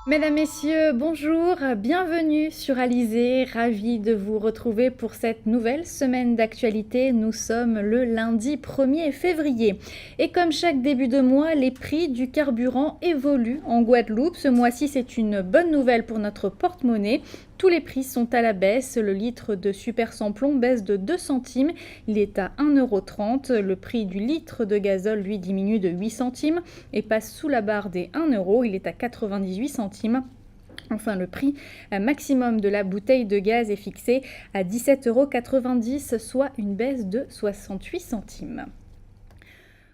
Mesdames, Messieurs, bonjour, bienvenue sur Alizé, ravie de vous retrouver pour cette nouvelle semaine d'actualité. Nous sommes le lundi 1er février et comme chaque début de mois, les prix du carburant évoluent en Guadeloupe. Ce mois-ci, c'est une bonne nouvelle pour notre porte-monnaie. Tous les prix sont à la baisse. Le litre de super sans-plomb baisse de 2 centimes. Il est à 1,30 €. Le prix du litre de gazole, lui, diminue de 8 centimes et passe sous la barre des 1 €. Il est à 98 centimes. Enfin, le prix maximum de la bouteille de gaz est fixé à 17,90 €, soit une baisse de 68 centimes.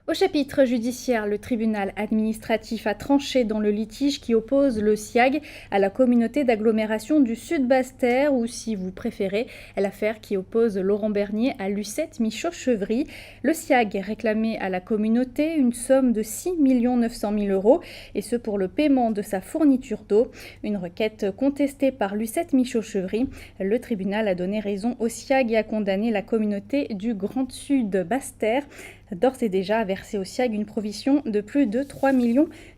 Au chapitre judiciaire, le tribunal administratif a tranché dans le litige qui oppose le SIAG à la communauté d'agglomération du Sud-Basse-Terre, ou si vous préférez, l'affaire qui oppose Laurent Bernier à Lucette Michaud-Chevry. Le SIAG réclamait à la communauté une somme de 6 900 000 €, et ce pour le paiement de sa fourniture d'eau. Une requête contestée par Lucette Michaud-Chevry. Le tribunal a donné raison au SIAG et a condamné la communauté du Grand Sud-Basse-Terre d'ores et déjà a versé au SIAG une provision de plus de 3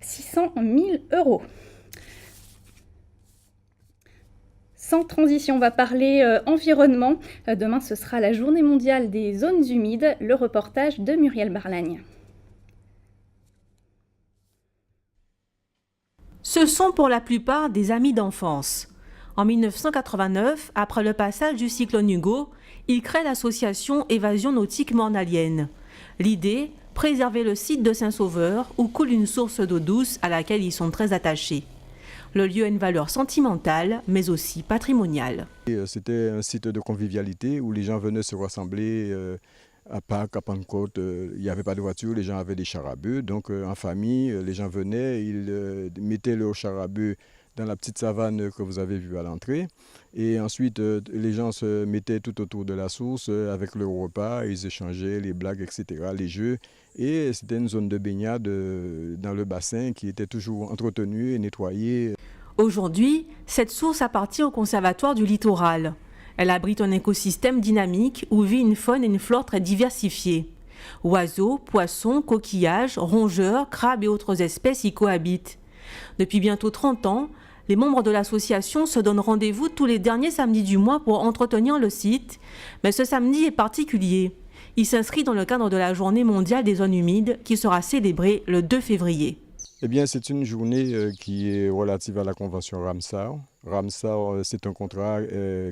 600 000 €. Sans transition, on va parler environnement. Demain, ce sera la journée mondiale des zones humides. Le reportage de Muriel Barlagne. Ce sont pour la plupart des amis d'enfance. En 1989, après le passage du cyclone Hugo, ils créent l'association Évasion nautique mornalienne. L'idée, préserver le site de Saint-Sauveur où coule une source d'eau douce à laquelle ils sont très attachés. Le lieu a une valeur sentimentale, mais aussi patrimoniale. C'était un site de convivialité où les gens venaient se rassembler à Pâques, à Pentecôte. Il n'y avait pas de voiture, les gens avaient des chars à bœufs. Donc en famille, les gens venaient, ils mettaient leur char à bœufs dans la petite savane que vous avez vue à l'entrée. Et ensuite, les gens se mettaient tout autour de la source avec leur repas, ils échangeaient les blagues, etc., les jeux. Et c'était une zone de baignade dans le bassin qui était toujours entretenue et nettoyée. Aujourd'hui, cette source appartient au Conservatoire du littoral. Elle abrite un écosystème dynamique où vit une faune et une flore très diversifiées. Oiseaux, poissons, coquillages, rongeurs, crabes et autres espèces y cohabitent. Depuis bientôt 30 ans, les membres de l'association se donnent rendez-vous tous les derniers samedis du mois pour entretenir le site. Mais ce samedi est particulier. Il s'inscrit dans le cadre de la Journée mondiale des zones humides qui sera célébrée le 2 février. Eh bien, c'est une journée qui est relative à la Convention Ramsar. Ramsar, c'est un contrat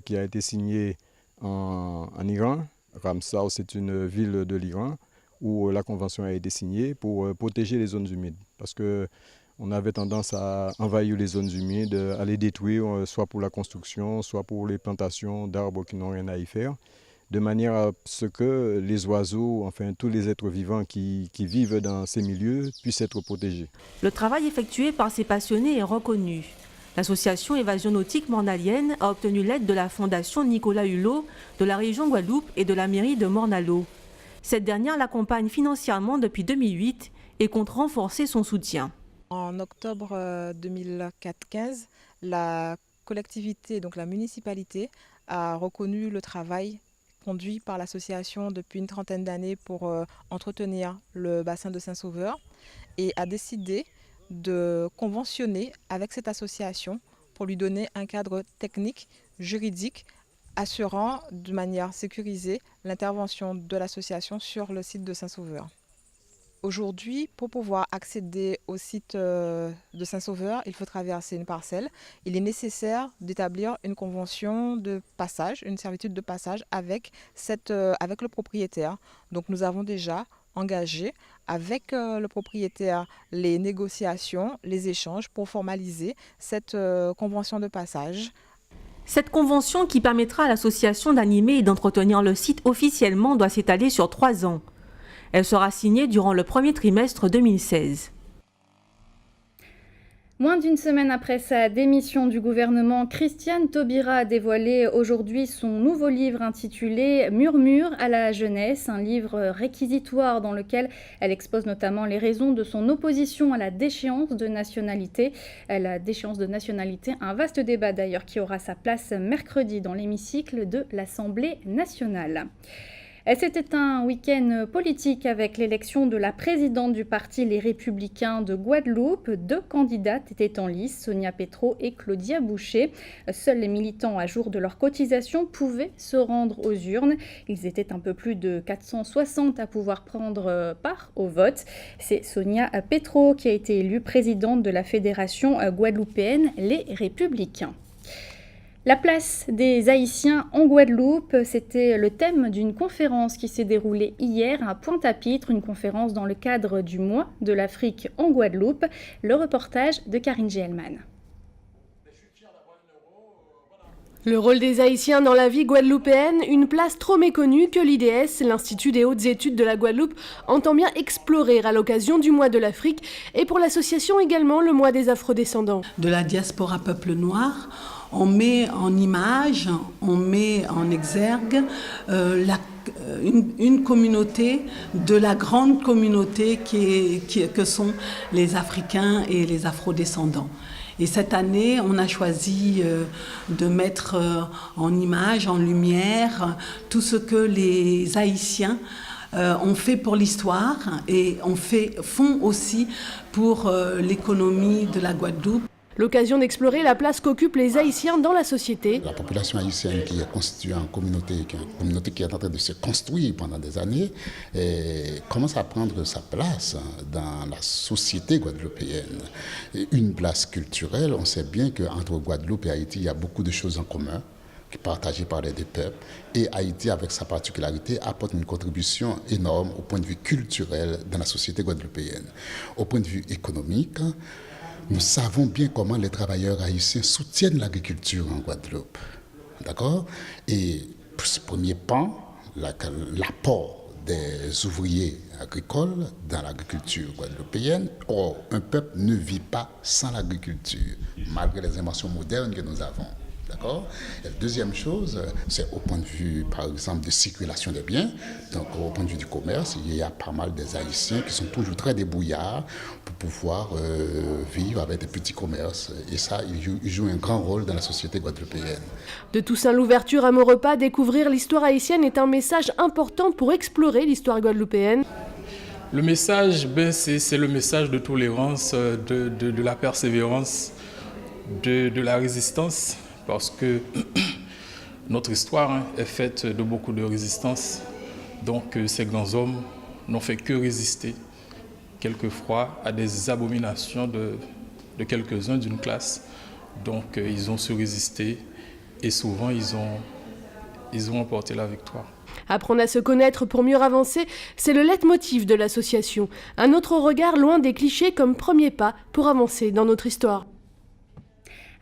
qui a été signé en Iran. Ramsar, c'est une ville de l'Iran où la Convention a été signée pour protéger les zones humides. Parce qu'on avait tendance à envahir les zones humides, à les détruire, soit pour la construction, soit pour les plantations d'arbres qui n'ont rien à y faire, de manière à ce que les oiseaux, enfin tous les êtres vivants qui vivent dans ces milieux puissent être protégés. Le travail effectué par ces passionnés est reconnu. L'association Évasion nautique mornalienne a obtenu l'aide de la Fondation Nicolas Hulot de la région Guadeloupe et de la mairie de Morne-à-l'Eau. Cette dernière l'accompagne financièrement depuis 2008 et compte renforcer son soutien. En octobre 2015, la collectivité, donc la municipalité, a reconnu le travail conduit par l'association depuis une trentaine d'années pour entretenir le bassin de Saint-Sauveur et a décidé de conventionner avec cette association pour lui donner un cadre technique, juridique, assurant de manière sécurisée l'intervention de l'association sur le site de Saint-Sauveur. Aujourd'hui, pour pouvoir accéder au site de Saint-Sauveur, il faut traverser une parcelle. Il est nécessaire d'établir une convention de passage, une servitude de passage avec le propriétaire. Donc nous avons déjà engagé avec le propriétaire les négociations, les échanges pour formaliser cette convention de passage. Cette convention qui permettra à l'association d'animer et d'entretenir le site officiellement doit s'étaler sur 3 ans. Elle sera signée durant le premier trimestre 2016. Moins d'une semaine après sa démission du gouvernement, Christiane Taubira a dévoilé aujourd'hui son nouveau livre intitulé « Murmure à la jeunesse », un livre réquisitoire dans lequel elle expose notamment les raisons de son opposition à la déchéance de nationalité. La déchéance de nationalité, un vaste débat d'ailleurs qui aura sa place mercredi dans l'hémicycle de l'Assemblée nationale. C'était un week-end politique avec l'élection de la présidente du parti Les Républicains de Guadeloupe. 2 candidates étaient en lice, Sonia Petro et Claudia Boucher. Seuls les militants à jour de leur cotisation pouvaient se rendre aux urnes. Ils étaient un peu plus de 460 à pouvoir prendre part au vote. C'est Sonia Petro qui a été élue présidente de la fédération guadeloupéenne Les Républicains. La place des Haïtiens en Guadeloupe, c'était le thème d'une conférence qui s'est déroulée hier à Pointe-à-Pitre, une conférence dans le cadre du mois de l'Afrique en Guadeloupe. Le reportage de Karine Gielman. Le rôle des Haïtiens dans la vie guadeloupéenne, une place trop méconnue que l'IDS, l'Institut des hautes études de la Guadeloupe, entend bien explorer à l'occasion du mois de l'Afrique et pour l'association également le mois des Afrodescendants. De la diaspora peuple noir, on met en image, on met en exergue une communauté de la grande communauté que sont les Africains et les Afrodescendants. Et cette année, on a choisi de mettre en image, en lumière, tout ce que les Haïtiens ont fait pour l'histoire et font aussi pour l'économie de la Guadeloupe. L'occasion d'explorer la place qu'occupent les Haïtiens dans la société. La population haïtienne qui est constituée en communauté, qui est en train de se construire pendant des années, commence à prendre sa place dans la société guadeloupéenne. Et une place culturelle, on sait bien qu'entre Guadeloupe et Haïti, il y a beaucoup de choses en commun, qui sont partagées par les deux peuples. Et Haïti, avec sa particularité, apporte une contribution énorme au point de vue culturel dans la société guadeloupéenne. Au point de vue économique, nous savons bien comment les travailleurs haïtiens soutiennent l'agriculture en Guadeloupe. D'accord ? Et pour ce premier pan, l'apport des ouvriers agricoles dans l'agriculture guadeloupéenne. Or, un peuple ne vit pas sans l'agriculture, malgré les inventions modernes que nous avons. D'accord ? Et la deuxième chose, c'est au point de vue, par exemple, de circulation des biens. Donc, au point de vue du commerce, il y a pas mal des Haïtiens qui sont toujours très débrouillards pour pouvoir vivre avec des petits commerces. Et ça, ils jouent un grand rôle dans la société guadeloupéenne. De Toussaint Louverture à Maurepas, découvrir l'histoire haïtienne est un message important pour explorer l'histoire guadeloupéenne. Le message, c'est le message de tolérance, de la persévérance, de la résistance. Parce que notre histoire est faite de beaucoup de résistance. Donc ces grands hommes n'ont fait que résister, quelquefois, à des abominations de quelques-uns d'une classe. Donc ils ont su résister et souvent ils ont emporté la victoire. Apprendre à se connaître pour mieux avancer, c'est le leitmotiv de l'association. Un autre regard loin des clichés comme premier pas pour avancer dans notre histoire.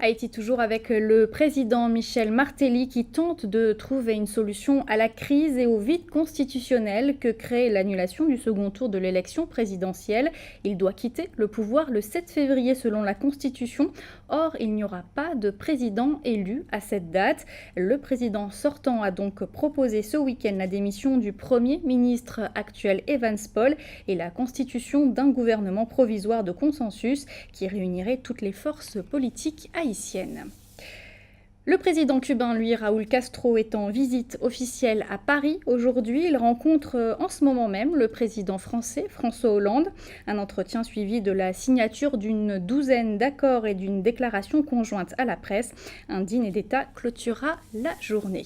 Haïti toujours avec le président Michel Martelly qui tente de trouver une solution à la crise et au vide constitutionnel que crée l'annulation du second tour de l'élection présidentielle. Il doit quitter le pouvoir le 7 février selon la Constitution. Or, il n'y aura pas de président élu à cette date. Le président sortant a donc proposé ce week-end la démission du Premier ministre actuel Evans Paul et la constitution d'un gouvernement provisoire de consensus qui réunirait toutes les forces politiques haïtiennes. Le président cubain, lui, Raúl Castro, est en visite officielle à Paris aujourd'hui. Il rencontre en ce moment même le président français, François Hollande. Un entretien suivi de la signature d'une douzaine d'accords et d'une déclaration conjointe à la presse. Un dîner d'État clôturera la journée.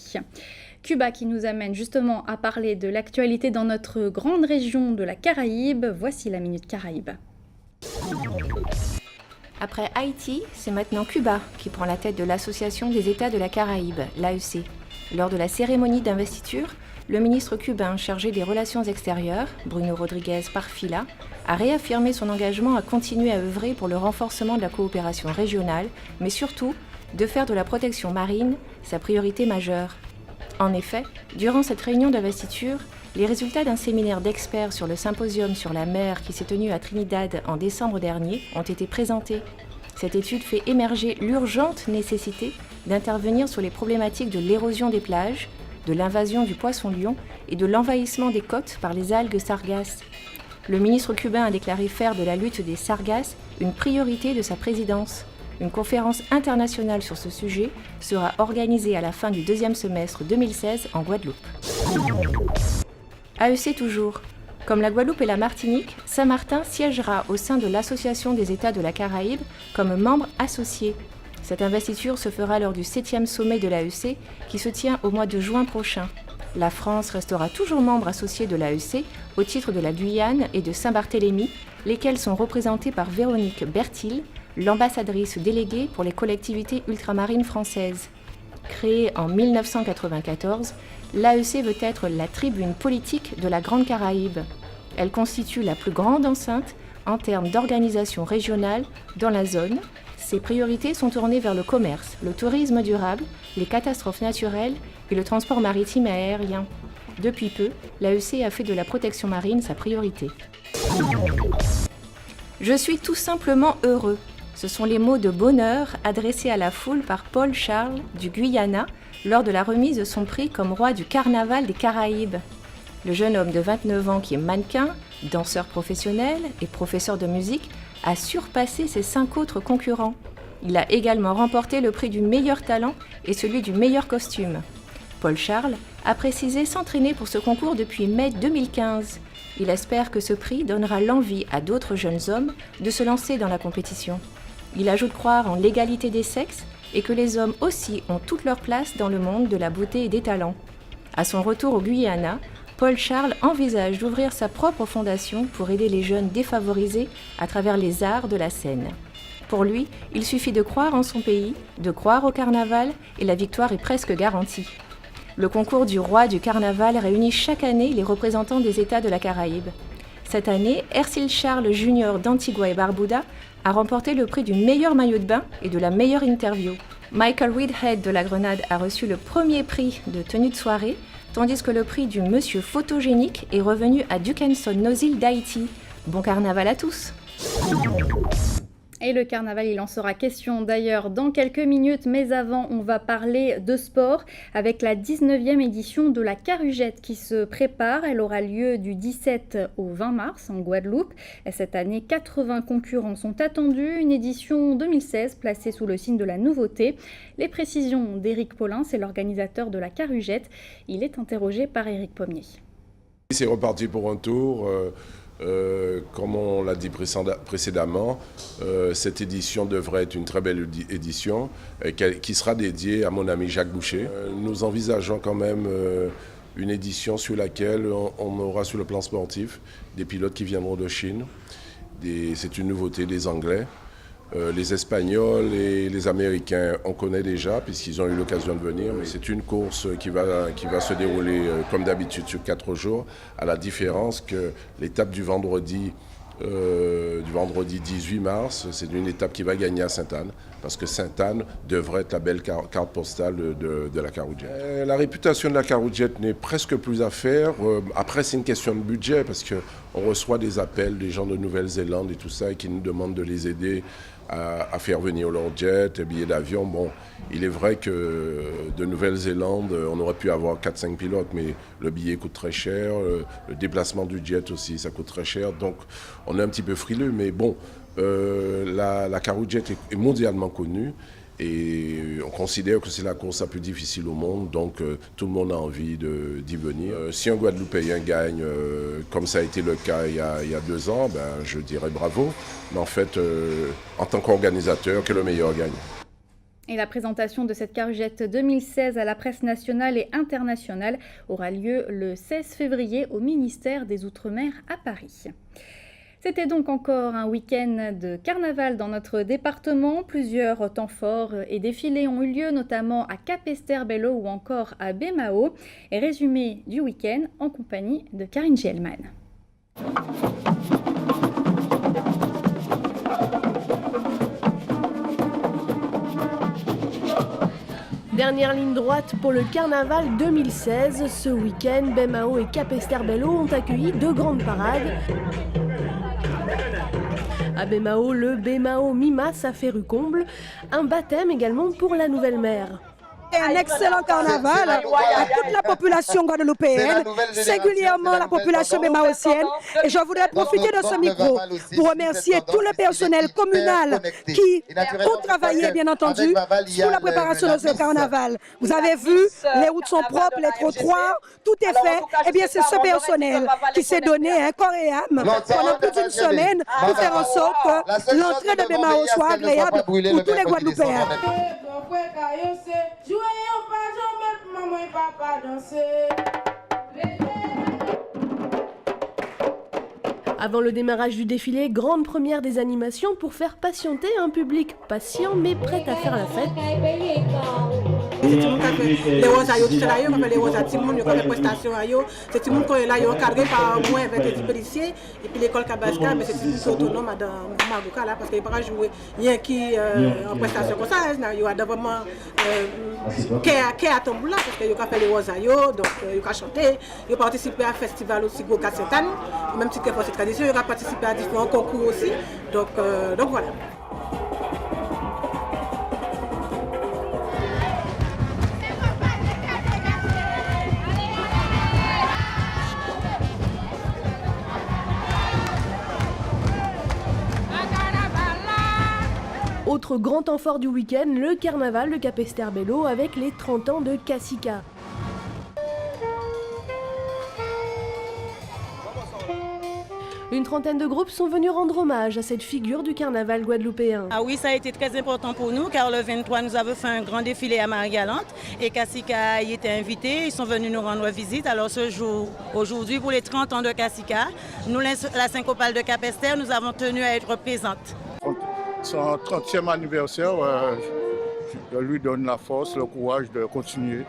Cuba qui nous amène justement à parler de l'actualité dans notre grande région de la Caraïbe. Voici la Minute Caraïbe. Après Haïti, c'est maintenant Cuba qui prend la tête de l'Association des États de la Caraïbe, l'AEC. Lors de la cérémonie d'investiture, le ministre cubain chargé des Relations extérieures, Bruno Rodriguez Parfila, a réaffirmé son engagement à continuer à œuvrer pour le renforcement de la coopération régionale, mais surtout de faire de la protection marine sa priorité majeure. En effet, durant cette réunion d'investiture, les résultats d'un séminaire d'experts sur le symposium sur la mer qui s'est tenu à Trinidad en décembre dernier ont été présentés. Cette étude fait émerger l'urgente nécessité d'intervenir sur les problématiques de l'érosion des plages, de l'invasion du poisson-lion et de l'envahissement des côtes par les algues sargasses. Le ministre cubain a déclaré faire de la lutte des sargasses une priorité de sa présidence. Une conférence internationale sur ce sujet sera organisée à la fin du deuxième semestre 2016 en Guadeloupe. AEC toujours. Comme la Guadeloupe et la Martinique, Saint-Martin siégera au sein de l'Association des États de la Caraïbe comme membre associé. Cette investiture se fera lors du 7e sommet de l'AEC qui se tient au mois de juin prochain. La France restera toujours membre associé de l'AEC au titre de la Guyane et de Saint-Barthélemy, lesquels sont représentés par Véronique Bertil, l'ambassadrice déléguée pour les collectivités ultramarines françaises. Créée en 1994, l'AEC veut être la tribune politique de la Grande Caraïbe. Elle constitue la plus grande enceinte en termes d'organisation régionale dans la zone. Ses priorités sont tournées vers le commerce, le tourisme durable, les catastrophes naturelles et le transport maritime et aérien. Depuis peu, l'AEC a fait de la protection marine sa priorité. Je suis tout simplement heureux. Ce sont les mots de bonheur adressés à la foule par Paul Charles du Guyana lors de la remise de son prix comme roi du carnaval des Caraïbes. Le jeune homme de 29 ans qui est mannequin, danseur professionnel et professeur de musique a surpassé ses 5 autres concurrents. Il a également remporté le prix du meilleur talent et celui du meilleur costume. Paul Charles a précisé s'entraîner pour ce concours depuis mai 2015. Il espère que ce prix donnera l'envie à d'autres jeunes hommes de se lancer dans la compétition. Il ajoute croire en l'égalité des sexes et que les hommes aussi ont toute leur place dans le monde de la beauté et des talents. À son retour au Guyana, Paul Charles envisage d'ouvrir sa propre fondation pour aider les jeunes défavorisés à travers les arts de la scène. Pour lui, il suffit de croire en son pays, de croire au carnaval et la victoire est presque garantie. Le concours du roi du carnaval réunit chaque année les représentants des États de la Caraïbe. Cette année, Hercile Charles Jr. d'Antigua et Barbuda a remporté le prix du meilleur maillot de bain et de la meilleure interview. Michael Whitehead de la Grenade a reçu le premier prix de tenue de soirée, tandis que le prix du Monsieur Photogénique est revenu à Dukenson Nozil d'Haïti. Bon carnaval à tous! Et le carnaval, il en sera question d'ailleurs dans quelques minutes, mais avant, on va parler de sport avec la 19e édition de la Carugette qui se prépare. Elle aura lieu du 17 au 20 mars en Guadeloupe. Et cette année, 80 concurrents sont attendus, une édition 2016 placée sous le signe de la nouveauté. Les précisions d'Éric Paulin, c'est l'organisateur de la Carugette. Il est interrogé par Éric Pommier. C'est reparti pour un tour. Comme on l'a dit précédemment, cette édition devrait être une très belle édition qui sera dédiée à mon ami Jacques Boucher. Nous envisageons quand même une édition sur laquelle on aura sur le plan sportif des pilotes qui viendront de Chine. C'est une nouveauté des Anglais. Les Espagnols et les Américains, on connaît déjà puisqu'ils ont eu l'occasion de venir. Mais c'est une course qui va se dérouler comme d'habitude sur 4 jours, à la différence que l'étape du vendredi 18 mars, c'est une étape qui va gagner à Sainte-Anne, parce que Sainte-Anne devrait être la belle carte postale de la Carugette. La réputation de la Carugette n'est presque plus à faire. Après, c'est une question de budget, parce qu'on reçoit des appels des gens de Nouvelle-Zélande et tout ça, et qui nous demandent de les aider à faire venir leur jet, billets d'avion. Bon, il est vrai que de Nouvelle-Zélande, on aurait pu avoir 4-5 pilotes, mais le billet coûte très cher, le déplacement du jet aussi, ça coûte très cher. Donc, on est un petit peu frileux, mais bon, la Carugette est mondialement connue et on considère que c'est la course la plus difficile au monde, donc tout le monde a envie d'y venir. Si un Guadeloupéen gagne, comme ça a été le cas il y a 2 ans, ben, je dirais bravo, mais en fait, en tant qu'organisateur, que le meilleur gagne. Et la présentation de cette Carugette 2016 à la presse nationale et internationale aura lieu le 16 février au ministère des Outre-mer à Paris. C'était donc encore un week-end de carnaval dans notre département. Plusieurs temps forts et défilés ont eu lieu, notamment à Capesterre-Belle-Eau ou encore à Baie-Mahault. Et résumé du week-end en compagnie de Karine Gielman. Dernière ligne droite pour le carnaval 2016. Ce week-end, Baie-Mahault et Capesterre-Belle-Eau ont accueilli 2 grandes parades. À Baie-Mahault, le Baie-Mahault Mimas à Ferrucomble, un baptême également pour la nouvelle maire. un excellent carnaval à toute la population guadeloupéenne, singulièrement la population bémaotienne. Et je voudrais profiter de ce micro pour remercier tout le personnel communal qui ont travaillé, bien entendu, sur la préparation de ce carnaval. Vous avez vu, les routes sont propres, les trottoirs, tout est fait. Eh bien, c'est ce personnel qui s'est donné un corps et âme pendant plus d'une semaine pour faire en sorte que l'entrée de Bémao soit agréable pour tous les Guadeloupéens. Avant le démarrage du défilé, grande première des animations pour faire patienter un public patient mais prêt à faire la fête. Les rosailles tout là, on les rosailles, tout le monde a des prestations, c'est tout le monde qui est là, ils ont cadré par moi avec les policiers et puis l'école Kabasca, mais c'est tout le monde autonome dans Magouka là parce qu'il pas jouer rien qui en prestation comme ça, il y a vraiment qui a tombé là parce qu'il a fait les rosailles, donc il a chanté, il a participé à un festival aussi Goka cette année, même si c'est cette tradition, il a participé à différents concours aussi, donc voilà. Autre grand temps fort du week-end, le carnaval de Capesterre-Belle-Eau avec les 30 ans de Kassika. Une trentaine de groupes sont venus rendre hommage à cette figure du carnaval guadeloupéen. Ah oui, ça a été très important pour nous car le 23, nous avons fait un grand défilé à Marie-Galante et Kassika y était invité. Ils sont venus nous rendre visite. Alors ce jour, aujourd'hui, pour les 30 ans de Kassika, nous, la syncopale de Capesterre, nous avons tenu à être présentes. Son 30e anniversaire, je lui donne la force, le courage de continuer.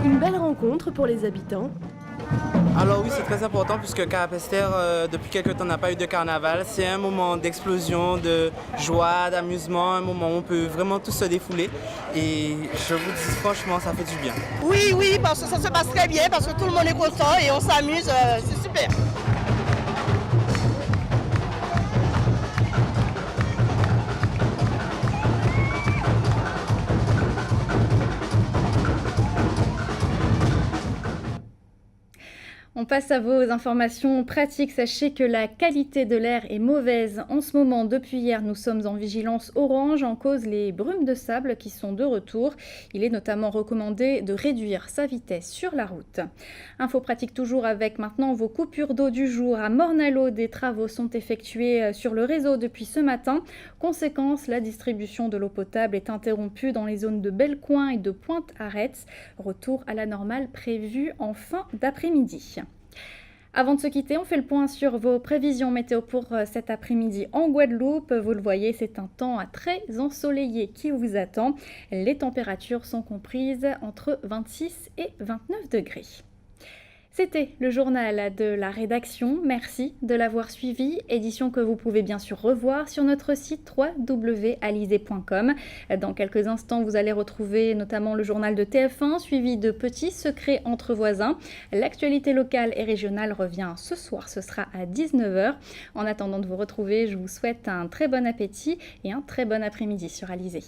Une belle rencontre pour les habitants. Alors oui, c'est très important puisque Capesterre, depuis quelques temps, n'a pas eu de carnaval. C'est un moment d'explosion, de joie, d'amusement, un moment où on peut vraiment tous se défouler. Et je vous dis franchement, ça fait du bien. Oui, parce que ça se passe très bien, parce que tout le monde est content et on s'amuse, c'est super. On passe à vos informations pratiques. Sachez que la qualité de l'air est mauvaise en ce moment. Depuis hier, nous sommes en vigilance orange en cause les brumes de sable qui sont de retour. Il est notamment recommandé de réduire sa vitesse sur la route. Info pratique toujours avec maintenant vos coupures d'eau du jour. À Morne-à-l'Eau, des travaux sont effectués sur le réseau depuis ce matin. Conséquence, la distribution de l'eau potable est interrompue dans les zones de Bellecoin et de Pointe-Arrête. Retour à la normale prévu en fin d'après-midi. Avant de se quitter, on fait le point sur vos prévisions météo pour cet après-midi en Guadeloupe. Vous le voyez, c'est un temps très ensoleillé qui vous attend. Les températures sont comprises entre 26 et 29 degrés. C'était le journal de la rédaction. Merci de l'avoir suivi. Édition que vous pouvez bien sûr revoir sur notre site www.alizé.com. Dans quelques instants, vous allez retrouver notamment le journal de TF1, suivi de Petits secrets entre voisins. L'actualité locale et régionale revient ce soir. Ce sera à 19h. En attendant de vous retrouver, je vous souhaite un très bon appétit et un très bon après-midi sur Alizé.